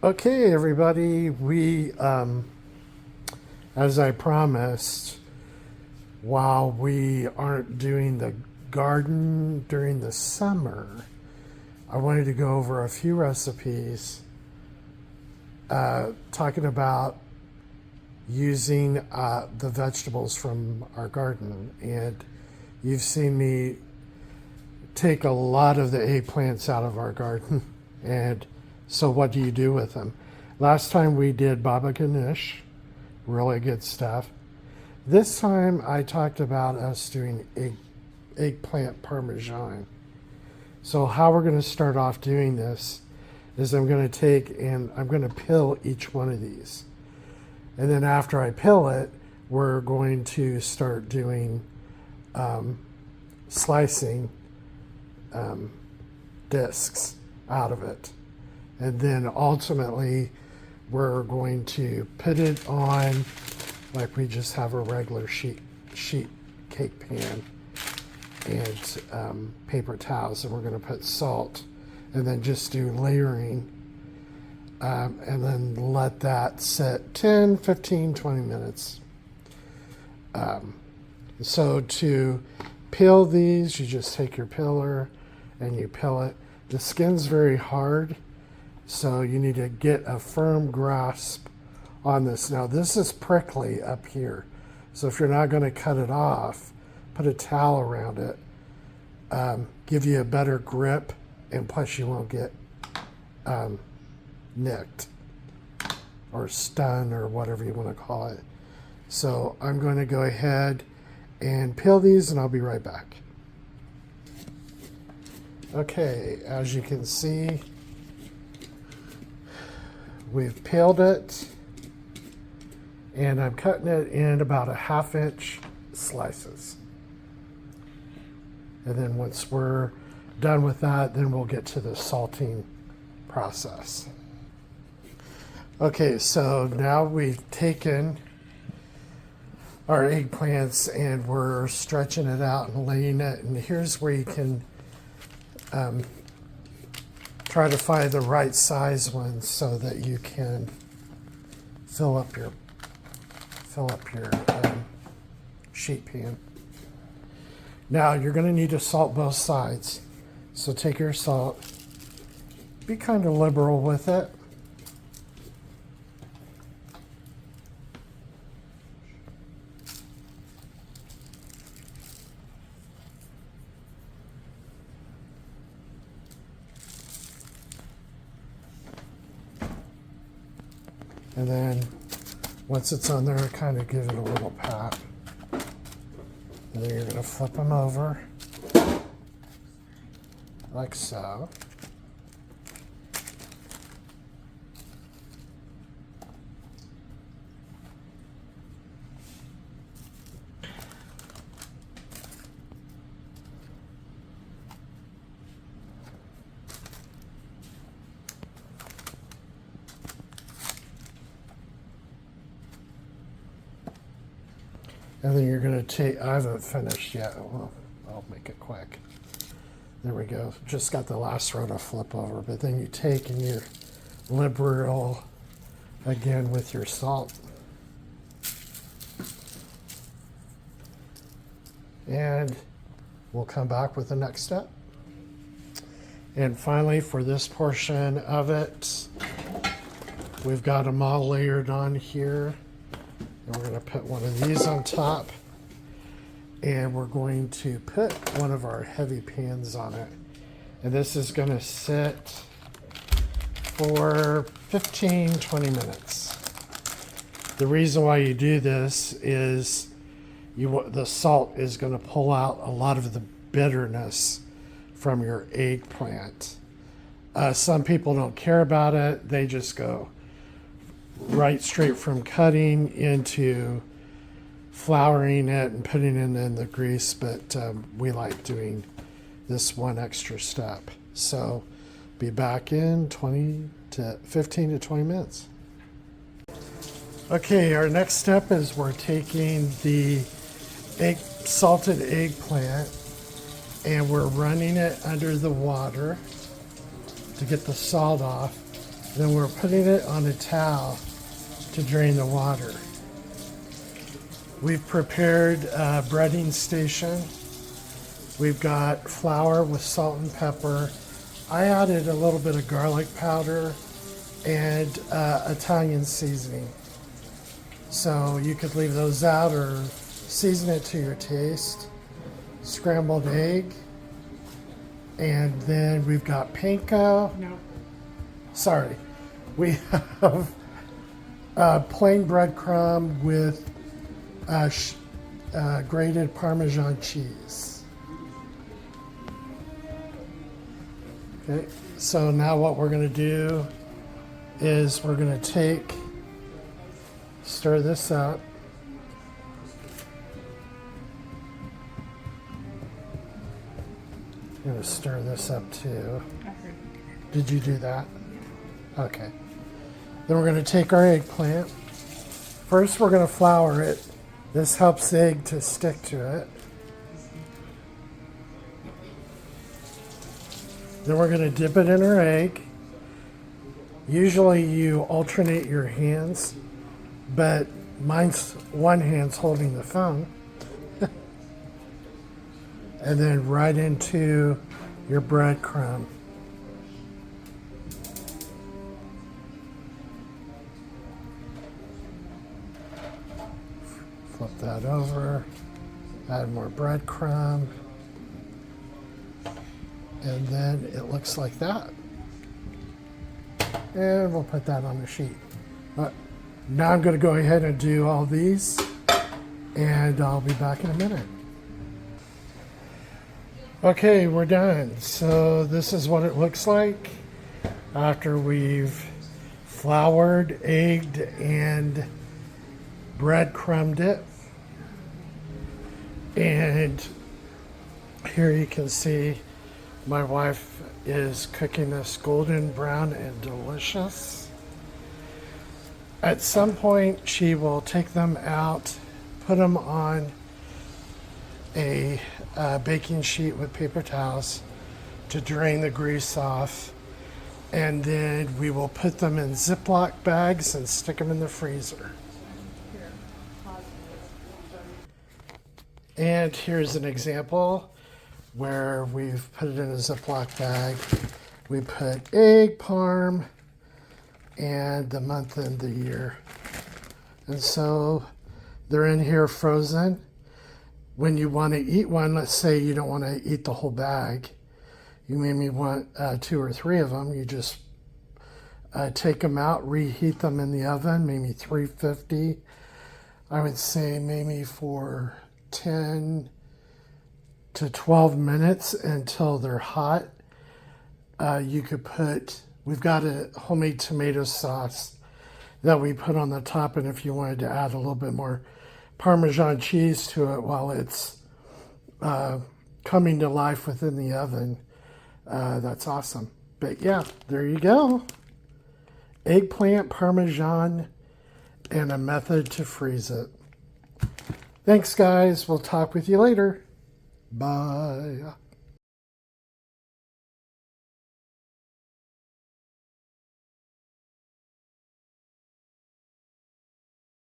Okay, everybody, as I promised, while we aren't doing the garden during the summer, I wanted to go over a few recipes talking about using the vegetables from our garden. And you've seen me take a lot of the eggplants out of our garden. And so what do you do with them? Last time we did baba ganoush, really good stuff. This time I talked about us doing eggplant parmesan. So how we're going to start off doing this is I'm going to take and I'm going to peel each one of these. And then after I peel it, we're going to start doing slicing discs out of it. And then ultimately, we're going to put it on like we just have a regular sheet cake pan and paper towels. And we're going to put salt and then just do layering and then let that sit 10, 15, 20 minutes. So to peel these, you just take your peeler and you peel it. The skin's very hard, so you need to get a firm grasp on this. Now this is prickly up here, so if you're not going to cut it off, put a towel around it. Give you a better grip, and plus you won't get nicked or stunned or whatever you want to call it. So I'm going to go ahead and peel these and I'll be right back. Okay, as you can see, we've peeled it and I'm cutting it in about a 1/2 inch slices. And then once we're done with that, then we'll get to the salting process. Okay, so now we've taken our eggplants and we're stretching it out and laying it. And here's where you can try to find the right size ones so that you can fill up your sheet pan. Now you're going to need to salt both sides. So take your salt, be kind of liberal with it. And then once it's on there, kind of give it a little pat. And then you're going to flip them over like so. And then you're going to take, I haven't finished yet. Well, I'll make it quick. There we go. Just got the last row to flip over. But then you take and you're liberal again with your salt. And we'll come back with the next step. And finally, for this portion of it, we've got them all layered on here. And we're going to put one of these on top. And we're going to put one of our heavy pans on it. And this is going to sit for 15, 20 minutes. The reason why you do this is the salt is going to pull out a lot of the bitterness from your eggplant. Some people don't care about it. They just go right straight from cutting into flouring it and putting it in the grease, but we like doing this one extra step. So be back in 15 to 20 minutes. Okay, our next step is we're taking the salted eggplant and we're running it under the water to get the salt off. Then we're putting it on a towel to drain the water. We've prepared a breading station. We've got flour with salt and pepper. I added a little bit of garlic powder and Italian seasoning. So you could leave those out or season it to your taste. Scrambled egg. And then we've got panko. No. Sorry. We have plain breadcrumb with grated Parmesan cheese. Okay, so now what we're going to do is we're going to stir this up. I'm going to stir this up too. Did you do that? Okay. Then we're going to take our eggplant. First we're going to flour it. This helps the egg to stick to it. Then we're going to dip it in our egg. Usually you alternate your hands, but one hand's holding the phone. And then right into your breadcrumb. Flip that over, add more breadcrumb, and then it looks like that. And we'll put that on the sheet. But now I'm going to go ahead and do all these, and I'll be back in a minute. Okay, we're done. So this is what it looks like after we've floured, egged, and breadcrumbed it. And here you can see my wife is cooking this golden brown and delicious. At some point she will take them out, put them on a baking sheet with paper towels to drain the grease off, and then we will put them in Ziploc bags and stick them in the freezer. And here's an example where we've put it in a Ziploc bag. We put egg, parm, and the month and the year. And so they're in here frozen. When you want to eat one, let's say you don't want to eat the whole bag, you maybe want 2 or 3 of them, you just take them out, reheat them in the oven, maybe 350. I would say maybe for 10 to 12 minutes until they're hot. You could we've got a homemade tomato sauce that we put on the top, and if you wanted to add a little bit more Parmesan cheese to it while it's coming to life within the oven, that's awesome. But yeah, there you go. Eggplant Parmesan and a method to freeze it. Thanks, guys. We'll talk with you later. Bye.